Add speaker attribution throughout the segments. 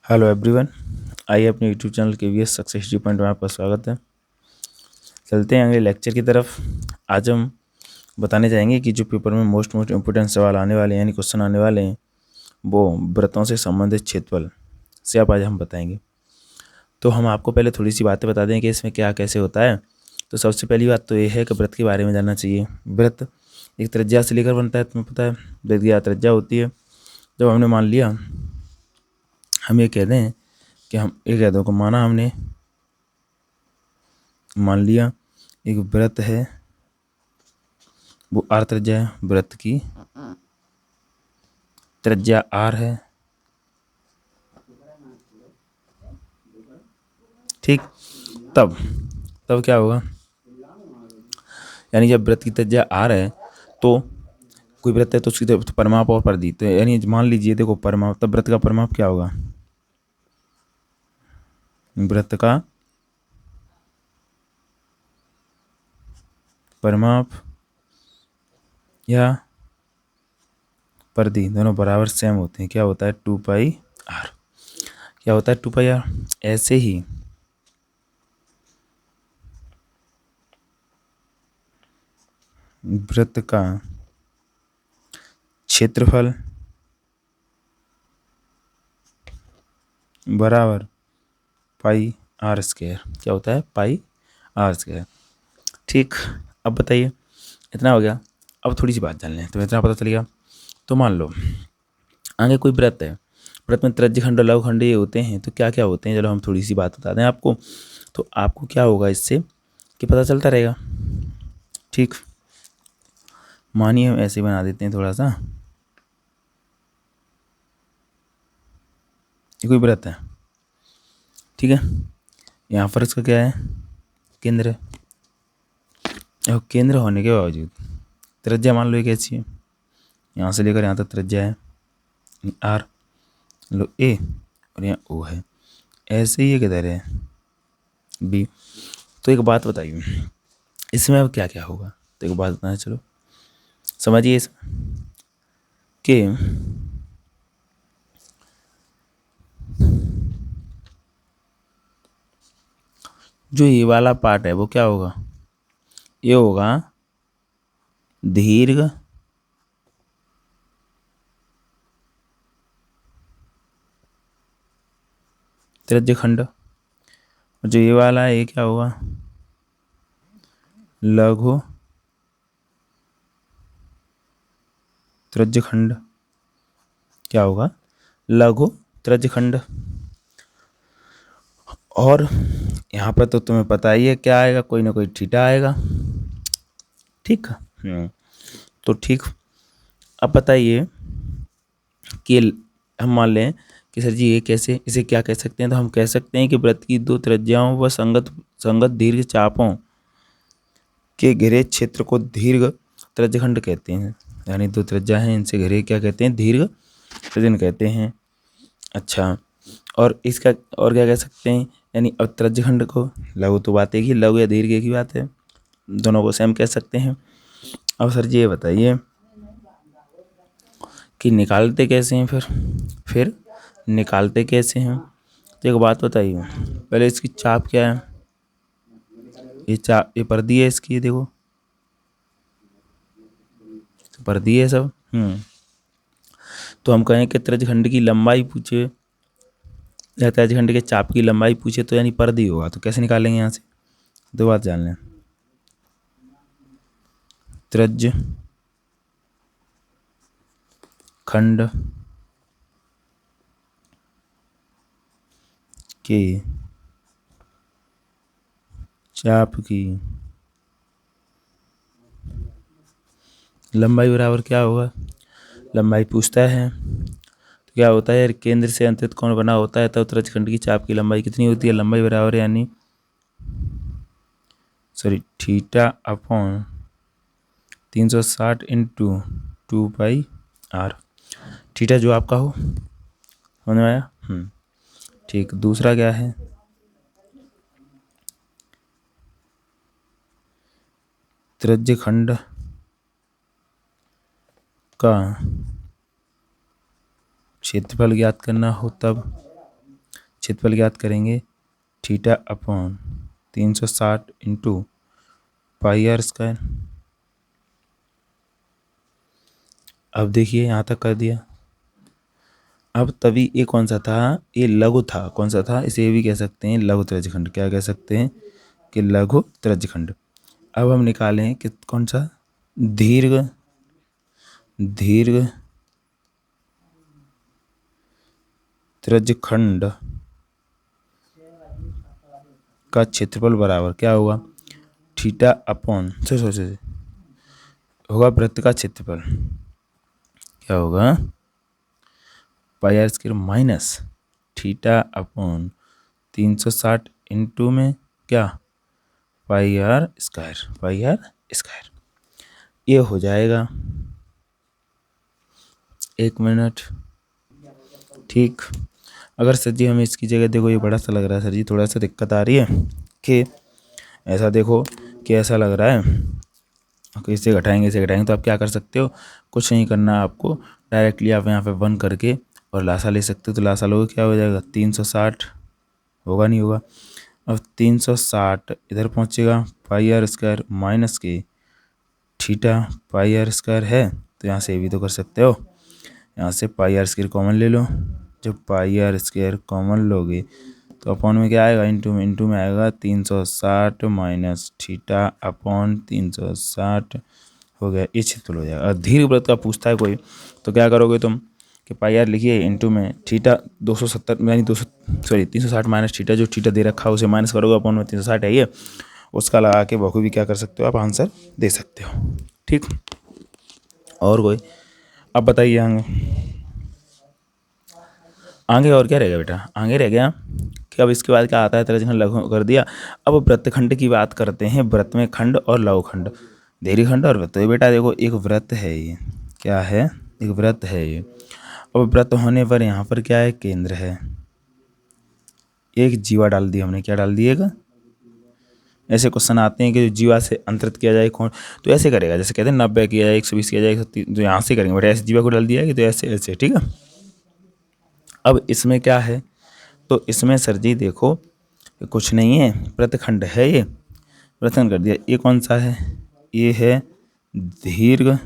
Speaker 1: Hello everyone, आइए अपने YouTube channel KVS success D point में आपका स्वागत है। चलते हैं अगले लेक्चर की तरफ। आज हम बताने जाएंगे कि जो पेपर में मोस्ट इम्पोर्टेंट सवाल आने वाले हैं यानी क्वेश्चन आने वाले हैं वो व्रतों से संबंधित क्षेत्रफल से आप आज हम बताएंगे। तो हम आपको पहले थोड़ी सी बातें बता दें कि इसमें क्या कैसे होता है। तो सबसे पहली बात तो ये है कि व्रत के बारे में जानना चाहिए। व्रत एक त्रिज्या से लेकर बनता है, तुम्हें पता है। व्रत की त्रिज्या होती है। जब हमने मान लिया, हम ये कह दें कि हम एक कह दो को माना, हमने मान लिया एक व्रत है, वो आर त्रिज्या है, व्रत की त्रिज्या आर है, ठीक। तब तब क्या होगा, यानी जब व्रत की त्रिज्या आर है तो कोई व्रत है तो उसकी तो परिमाप और परिधि, तो यानी मान लीजिए देखो परिमाप, तब व्रत का परिमाप क्या होगा, व्रत का परिमाप या परिधि दोनों बराबर सेम होते हैं। क्या होता है 2πr। क्या होता है 2πr। ऐसे ही व्रत का क्षेत्रफल बराबर πr²। क्या होता है πr²। ठीक। अब बताइए, इतना हो गया। अब थोड़ी सी बात जान लें तो इतना पता चलेगा। तो मान लो आगे कोई व्रत है, व्रत में त्रिज्यखंड और लघुखंड ये होते हैं, तो क्या क्या होते हैं चलो हम थोड़ी सी बात बता दें आपको। तो आपको क्या होगा इससे कि पता चलता रहेगा। ठीक, मानिए हम ऐसे बना देते हैं थोड़ा सा। ये कोई व्रत है, ठीक है। यहाँ पर इसका क्या है, केंद्र है। और केंद्र होने के बावजूद त्रिज्या मान लो एक ऐसी है, यहाँ से लेकर यहाँ तक त्रिज्या है आर, लो ए, और यहाँ ओ है। ऐसे ही ये किधर है बी। तो एक बात बताइए, इसमें अब क्या क्या होगा। तो एक बात बताना, चलो समझिए इस कि जो ये वाला पार्ट है वो क्या होगा, ये होगा दीर्घ त्रिज्यखंड, और जो ये वाला है ये क्या होगा, लघु त्रिज्यखंड। क्या होगा, लघु त्रिज्यखंड। और यहाँ पर तो तुम्हें पता ही है क्या आएगा, कोई ना कोई थीटा आएगा, ठीक। तो ठीक, अब बताइए कि हम मान लें कि सर जी ये कैसे, इसे क्या कह सकते हैं। तो हम कह सकते हैं कि व्रत की दो त्रिज्याओं व संगत दीर्घ चापों के घिरे क्षेत्र को दीर्घ त्रिज्यखंड कहते हैं। यानी दो त्रिज्या हैं, इनसे घिरे क्या कहते हैं, दीर्घ त्रिज्यखंड कहते हैं। अच्छा, और इसका और क्या कह सकते हैं, यानी अब त्रिज्यखंड को, लघु तो बात एक ही, लघु या दीर्घ एक ही बात है, दोनों को सेम कह सकते हैं। अब सर जी ये बताइए कि निकालते कैसे हैं, फिर निकालते कैसे हैं। तो एक बात बताइए, पहले इसकी चाप क्या है, ये चाप, ये परिधि है इसकी, ये देखो परिधि है सब। तो हम कहें कि त्रिज्यखंड की लंबाई पूछे या त्रिज्यखंड के चाप की लंबाई पूछे तो यानी परिधि होगा। तो कैसे निकालेंगे यहाँ से, दो बात जान लें। त्रिज्य खंड के चाप की लंबाई बराबर क्या होगा, लंबाई पूछता है तो क्या होता है, केंद्र से अंतरित कोण बना होता है, तब त्रिज्यखंड की चाप की लंबाई कितनी होती है, लंबाई बराबर यानी theta upon 360 into 2πr। Theta जो आपका हो, होने आया। ठीक, दूसरा क्या है, त्रिज्यखंड का क्षेत्रफल ज्ञात करना हो तब क्षेत्रफल ज्ञात करेंगे theta upon 360 into pi r square. अब देखिए यहाँ तक कर दिया। अब तभी ये कौन सा था, ये लघु था। कौन सा था, इसे भी कह सकते हैं लघु त्रिज्यखंड। क्या कह सकते हैं कि लघु त्रिज्यखंड। अब हम निकालें कि कौन सा, दीर्घ त्रिज्यखंड का क्षेत्रफल बराबर क्या होगा, थीटा अपॉन होगा वृत्त का क्षेत्रफल क्या होगा, pi r square minus theta upon 360 into में क्या, पाई आर स्क्वायर। ये हो जाएगा, एक मिनट, ठीक। अगर सर जी हमें इसकी जगह देखो, ये बड़ा सा लग रहा है सर जी, थोड़ा सा दिक्कत आ रही है कि ऐसा देखो कि ऐसा लग रहा है कि इसे घटाएंगे तो आप क्या कर सकते हो, कुछ नहीं करना आपको, डायरेक्टली आप यहाँ पे 1 करके और लासा ले सकते हो। तो लासा लोगे क्या हो जाएगा, 360 होगा, नहीं होगा। अब 360 इधर पहुँचेगा, पाई आर स्क्वायर माइनस के थीटा पाई आर स्क्वायर है, तो यहाँ से ये भी तो कर सकते हो। यहाँ से पाई आर स्क्वायर कॉमन ले लो। जब पाई आर स्क्वायर कॉमन लोगे तो अपॉन में क्या आएगा, इंटू में आएगा 360 माइनस थीटा अपॉन 360 हो गया, ये क्षेत्रफल हो जाएगा। और दीर्घ वृत्त का पूछता है कोई तो क्या करोगे तुम कि पाई आर लिखिए इंटू में थीटा 270 यानी 360 माइनस थीटा, जो थीटा दे रखा है उसे माइनस करोगे, अपॉन में 360 है ये, उसका लगा के बखूबी क्या कर सकते हो, आप आंसर दे सकते हो। ठीक, और कोई, अब बताइए आगे और क्या रह गया बेटा, आगे रह गया कि अब इसके बाद क्या आता है, त्रिज्यखंड लघु कर दिया। अब वृत्तखंड की बात करते हैं, वृत्त में खंड और लघुखंड, दीर्घखंड और वृत्त। तो बेटा देखो, एक वृत्त है, ये क्या है, एक वृत्त है ये। अब वृत्त होने पर यहाँ पर क्या है, केंद्र है, एक जीवा डाल दी हमने, क्या डाल दिएगा। ऐसे क्वेश्चन आते हैं कि जीवा से अंतरित किया जाए कौन, तो ऐसे करेगा, जैसे कहते हैं 90 किया जाए, 120 किया जाए, 130, तो यहाँ से करेंगे बेटा, ऐसे जीवा को डाल दिया है तो ऐसे, ठीक है। अब इसमें क्या है, तो इसमें सर जी देखो कुछ नहीं है, वृत्तखंड है ये, वृत्तखंड कर दिया। ये कौन सा है, ये है दीर्घ,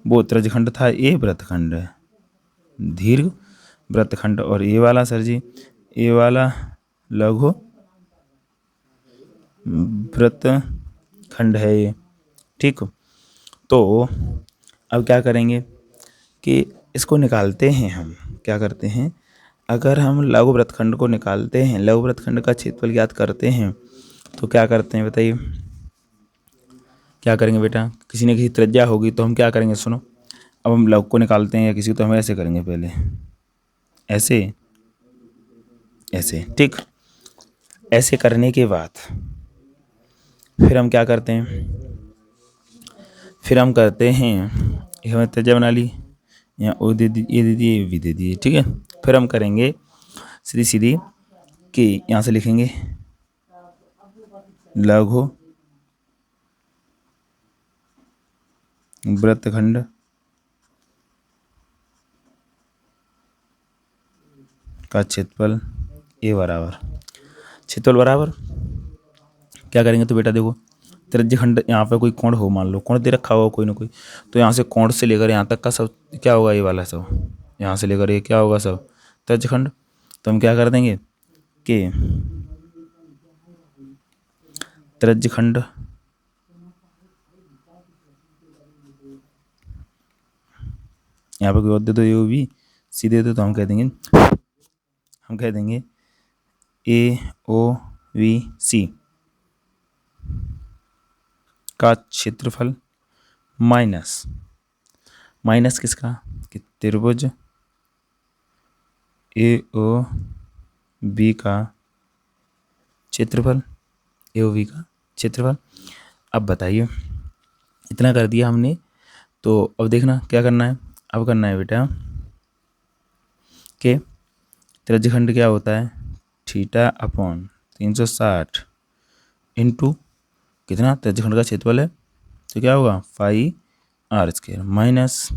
Speaker 1: वो त्रिज्यखंड था, ये वृत्तखंड है, दीर्घ वृत्तखंड। और ये वाला सर जी, ये वाला लघु वृत्तखंड है ये, ठीक। तो अब क्या करेंगे कि इसको निकालते हैं हम, क्या करते हैं, अगर हम लघु वृत्तखंड को निकालते हैं, लघु वृत्तखंड का क्षेत्रफल ज्ञात करते हैं, तो क्या करते हैं बताइए, क्या करेंगे बेटा, किसी न किसी त्रिज्या होगी तो हम क्या करेंगे, सुनो। अब हम लघु को निकालते हैं या किसी को, तो हम ऐसे करेंगे, पहले ऐसे, ठीक। ऐसे करने के बाद फिर हम क्या करते हैं, फिर हम करते हैं, ये हमें त्रिज्या बना ली, यहाँ ओ दे दी, ये दे दिए, भी दे दिए, ठीक है। फिर हम करेंगे सीधी कि यहाँ से लिखेंगे लघु वृत्तखंड का क्षेत्रफल ए बराबर, क्षेत्रफल बराबर क्या करेंगे, तो बेटा देखो त्रिज्यखंड, यहाँ पे कोई कोण हो, मान लो कोण दे रखा होगा कोई ना कोई, तो यहाँ से कोण से लेकर यहाँ तक का सब क्या होगा, ये वाला सब, यहाँ से लेकर ये क्या होगा सब त्रिज्यखंड। तो हम क्या कर देंगे कि त्रिज्यखंड यहाँ पर कोई और दे दो, ये भी सीधे दे, तो हम कह देंगे AOVC का क्षेत्रफल माइनस किसका, कि त्रिभुज AOB का क्षेत्रफल, AOB का क्षेत्रफल। अब बताइए, इतना कर दिया हमने, तो अब देखना क्या करना है, अब करना है बेटा कि त्रिज्यखंड क्या होता है, थीटा अपॉन 360 इंटू कितना, त्रिज्यखंड का क्षेत्रफल है तो क्या होगा, पाई आर स्क्वायर माइनस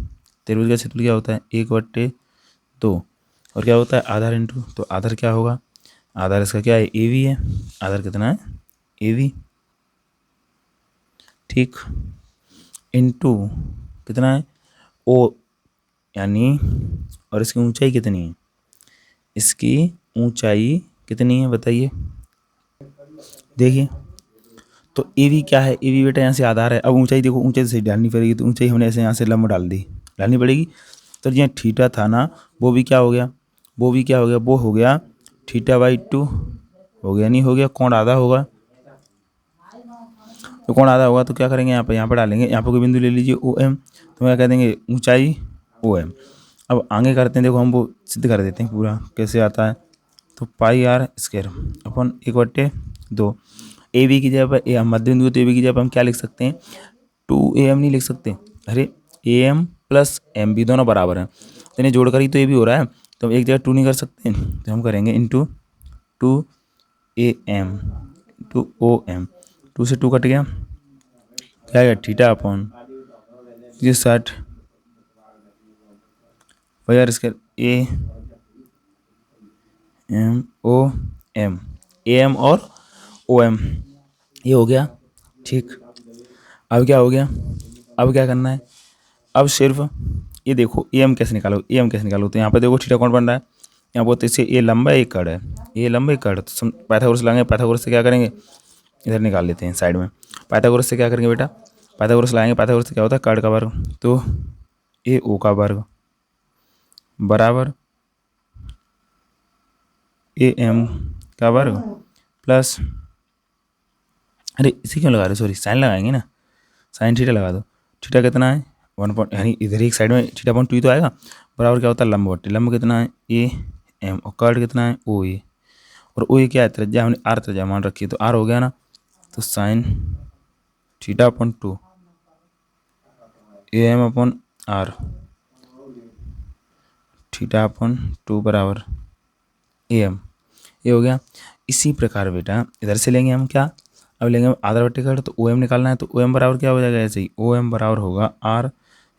Speaker 1: त्रिभुज का क्षेत्रफल क्या होता है, 1/2, और क्या होता है आधार इंटू, तो आधार क्या होगा, आधार इसका क्या है ए वी है, आधार कितना है ए वी, ठीक, इंटू कितना है ओ, यानी और इसकी ऊंचाई कितनी है, इसकी ऊंचाई कितनी है बताइए, देखिए तो ए वी क्या है, ए वी बेटा यहाँ से आधार है, अब ऊंचाई देखो, ऊंचाई से डालनी पड़ेगी, तो ऊंचाई हमने ऐसे यहाँ से लंब डालनी पड़ेगी, तो यहाँ थीटा था ना वो भी क्या हो गया, वो भी क्या हो गया, वो हो गया थीटा बाई 2 हो गया, नहीं हो गया, कोण आधा होगा, तो कोण आधा होगा तो क्या करेंगे यहाँ पर डालेंगे, यहाँ पर कोई बिंदु ले लीजिए ओ एम, तो क्या कह देंगे ऊंचाई ओ एम। अब आगे करते हैं, देखो हम वो सिद्ध कर देते हैं पूरा कैसे आता है, तो pi r square upon 1/2, A B की जगह पर मध्य बिंदु, तो ए बी की जगह पर हम क्या लिख सकते हैं 2am नहीं लिख सकते, अरे A M plus M B दोनों बराबर हैं, तो इन्हें जोड़कर ही तो ये भी हो रहा है, तो हम एक जगह 2 नहीं कर सकते, तो हम करेंगे into 2am two O M, 2 से 2 कट गया, क्या है थीटा अपॉन ये 60 by r square A M O M, A M और ओ एम, ये हो गया ठीक। अब क्या हो गया, अब क्या करना है, अब सिर्फ ये देखो ए एम कैसे निकालो, ए एम कैसे निकालो, तो यहाँ पे देखो थीटा कौन बन रहा है, यहाँ बोलते इससे ए लंबा एक कड़ है, ए लंबा एक कड़, तो पाइथागोरस लाएंगे, पाइथागोरस से क्या करेंगे इधर निकाल लेते हैं साइड में, पाइथागोरस से क्या करेंगे बेटा, पाइथागोरस लाएंगे, पाइथागोरस से क्या होता है कड़ का वर्ग, तो ए ओ का वर्ग बराबर ए एम का वर्ग प्लस, अरे इसे क्यों लगा रहे, सॉरी साइन लगाएंगे ना, साइन थीटा लगा दो, थीटा कितना है 1 पॉइंट, यानी इधर एक साइड में थीटा पॉइंट 2 तो आएगा, बराबर क्या होता है लंब बट्टे, लंब कितना है ए एम और कर्ड कितना है ओ ए, और ओ ए क्या है त्रिज्या, हमने आर त्रिज्या मान रखी है, तो आर हो गया ना, तो sine theta upon 2 A M upon r theta upon 2 बराबर ए एम, ये हो गया। इसी प्रकार बेटा इधर से लेंगे हम क्या, अब लेंगे आधार बट्टे कट, तो ओ एम निकालना है, तो ओ एम बराबर क्या हो जाएगा ऐसे ही, ओ एम बराबर होगा r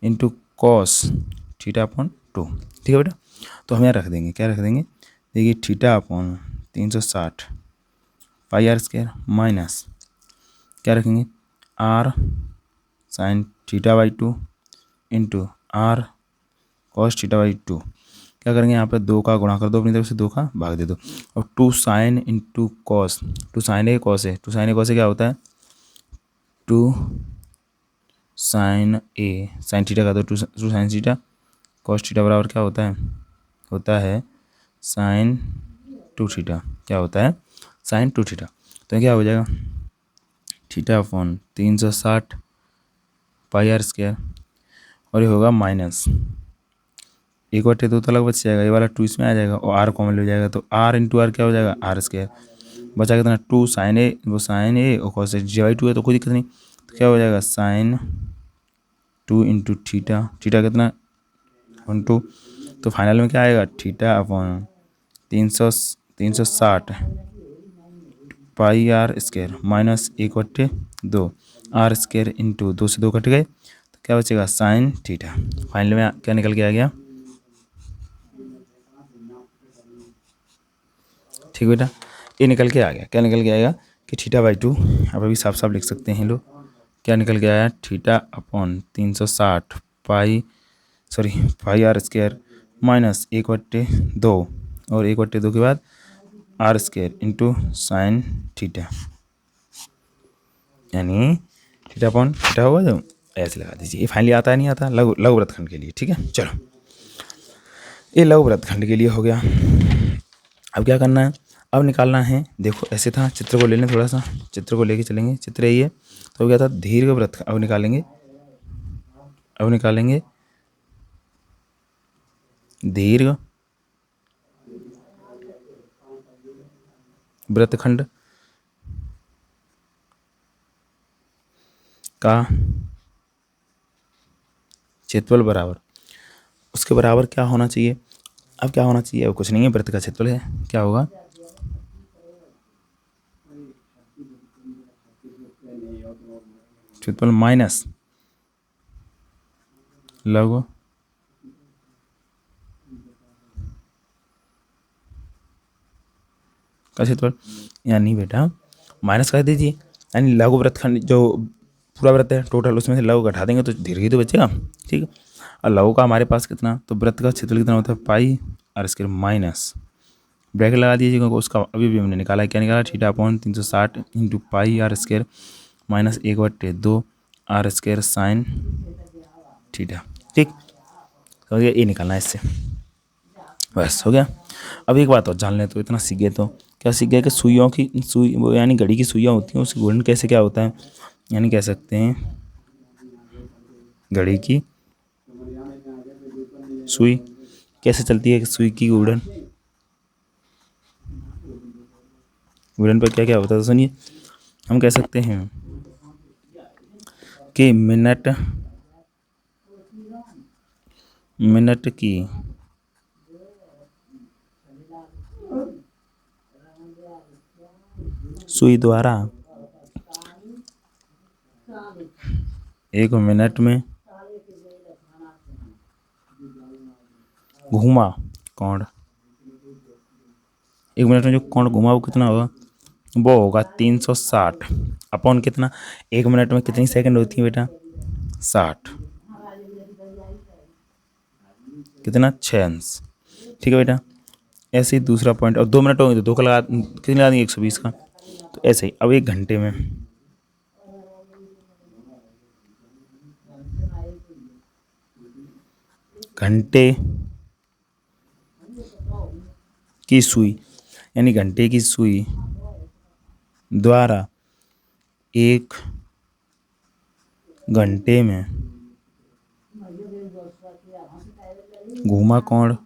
Speaker 1: into cos theta upon 2, ठीक है बेटा, तो हम यहाँ रख देंगे, क्या रख देंगे, देखिए theta upon 360 pi r square minus क्या रखेंगे r sine theta by 2 into r cos theta by 2, क्या करेंगे यहाँ पे 2 का गुणा कर दो अपनी तरफ से, 2 का भाग दे दो, और 2 साइन इंटू कॉस, 2 साइन ए कॉस है, 2 साइन ए कॉस से क्या होता है 2 साइन ए साइन थीटा का, तो 2 साइन थीटा कॉस थीटा बराबर क्या होता है साइन 2 थीटा, क्या होता है साइन 2 थीटा, तो क्या हो जाएगा theta upon 360 pi r square, और ये होगा माइनस 1/2 तो अलग बच जाएगा, ये वाला 2 इसमें आ जाएगा और आर कॉमन ले जाएगा, तो आर इंटू आर क्या हो जाएगा आर स्क्वायर, बचा कितना 2 साइन ए, वो साइन ए और कॉस जे बाई 2 है तो कोई दिक्कत नहीं, तो क्या हो जाएगा साइन 2 इंटू थीटा, थीटा कितना 1/2, तो फाइनल में क्या आएगा theta upon 360 pi r square minus 1/2 r square into 2 से 2 कट गए, तो क्या बचेगा साइन थीटा, फाइनल में क्या निकल के आ गया, ठीक बेटा, ये निकल के आ गया, क्या निकल के आएगा कि थीटा बाई 2, अब अभी साफ साफ लिख सकते हैं लोग, क्या निकल के आया theta upon 360 pi r square minus 1/2 और 1/2 के बाद r square into sine theta, यानी थीटा अपॉन थीटा होगा, जो ऐसे लगा दीजिए, ये फाइनली आता है नहीं आता लघु लघु वृत्तखंड के लिए, ठीक है चलो ये लघु वृत्तखंड के लिए हो गया। अब क्या करना है, अब निकालना है, देखो ऐसे था, चित्र को ले लें, थोड़ा सा चित्र को लेके चलेंगे, चित्र यही है, तो क्या था दीर्घ वृत्त, अब निकालेंगे दीर्घ वृत्तखंड का क्षेत्रफल बराबर, उसके बराबर क्या होना चाहिए, अब क्या होना चाहिए, अब कुछ नहीं है, वृत्त का क्षेत्रफल है, क्या होगा क्षेत्रफल माइनस लघु का क्षेत्रफल, यानी बेटा माइनस कर दीजिए, यानी लघु वृत्तखंड जो पूरा वृत्त है टोटल उसमें से लघु घटा देंगे तो दीर्घ ही तो बचेगा, ठीक है। और लघु का हमारे पास कितना, तो वृत्त का क्षेत्रफल कितना होता है पाई और इसके माइनस ब्रैकेट लगा दीजिएगा, उसका अभी भी हमने निकाला है, क्या निकाला, theta upon 360 into pi r square minus 1/2 r square sine theta, ठीक हो गया, ये निकालना है इससे, बस हो गया। अब एक बात और जान लें, तो इतना सीख गए तो क्या सीख गए कि सुइयों की सुई वो यानी घड़ी की सुइयाँ होती हैं, उसकी गुणन कैसे क्या होता है, यानी कह सकते हैं घड़ी की सुई कैसे चलती है, सुई की गुणन गुणन पर क्या क्या होता है, तो सुनिए, हम कह सकते हैं कि मिनट की सुई द्वारा 1 मिनट में घूमा कोण, 1 मिनट में जो कोण घूमा वो कितना होगा, वो होगा 360 अपॉन कितना, 1 मिनट में कितनी सेकंड होती है बेटा 60, कितना 6 अंश, ठीक है बेटा। ऐसे ही दूसरा पॉइंट, और 2 मिनट होंगे तो 2 का लगा कितनी लगा देंगे 120 का, तो ऐसे ही अब 1 घंटे में घंटे की सुई, यानी घंटे की सुई द्वारा 1 घंटे में घूमा कोण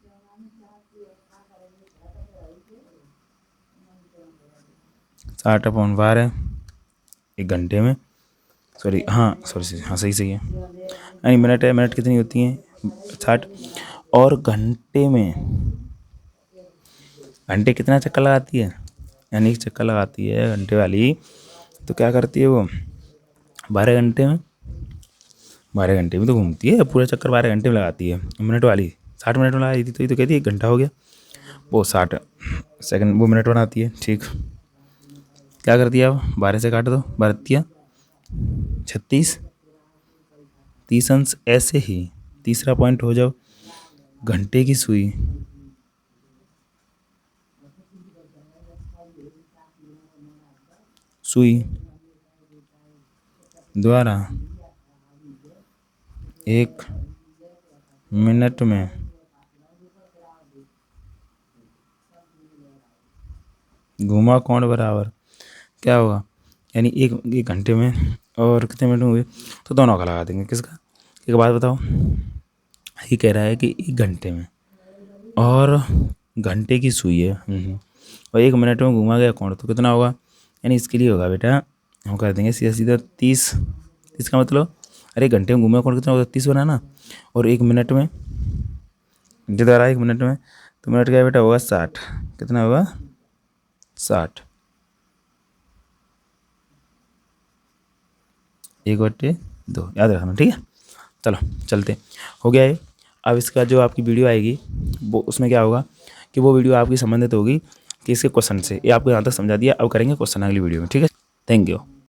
Speaker 1: 60/12 1 घंटे में, सॉरी हाँ सही है, यानी मिनट है, मिनट कितनी होती हैं 60, और घंटे में घंटे कितना चक्कर लगाती है, यानी 1 चक्कर लगाती है घंटे वाली, तो क्या करती है वो 12 घंटे में, 12 घंटे में तो घूमती है, पूरा चक्कर 12 घंटे में लगाती है, मिनट वाली 60 मिनट में लगाई थी, तो ये तो कहती है 1 घंटा हो गया, वो 60 सेकंड वो मिनट बनाती है, ठीक। क्या कर दिया, 12 से काट दो, 12 36 30 अंश। ऐसे ही तीसरा पॉइंट हो जाओ, घंटे की सुई द्वारा 1 मिनट में घुमा कोण बराबर क्या होगा, यानी एक घंटे में और कितने मिनट हुए, तो दोनों का लगा देंगे, किसका, एक बात बताओ, ये कह रहा है कि 1 घंटे में और घंटे की सुई है और 1 मिनट में घुमा गया कोण, तो कितना होगा, यानी इसके लिए होगा बेटा हम कर देंगे सीधा सीधा 30 का मतलब, अरे घंटे में घूमे कोण कितना होगा 30 बना ना, और 1 मिनट में जो द्वारा 1 मिनट में, तो मिनट क्या बेटा होगा 60, कितना होगा 60 1/2 याद रखना, ठीक है। चलो चलते, हो गया है। अब इसका जो आपकी वीडियो आएगी वो उसमें क्या होगा कि वो वीडियो आपकी संबंधित होगी कि इसके क्वेश्चन से, ये आपको यहाँ तक समझा दिया, अब करेंगे क्वेश्चन अगली वीडियो में, ठीक है। Thank you.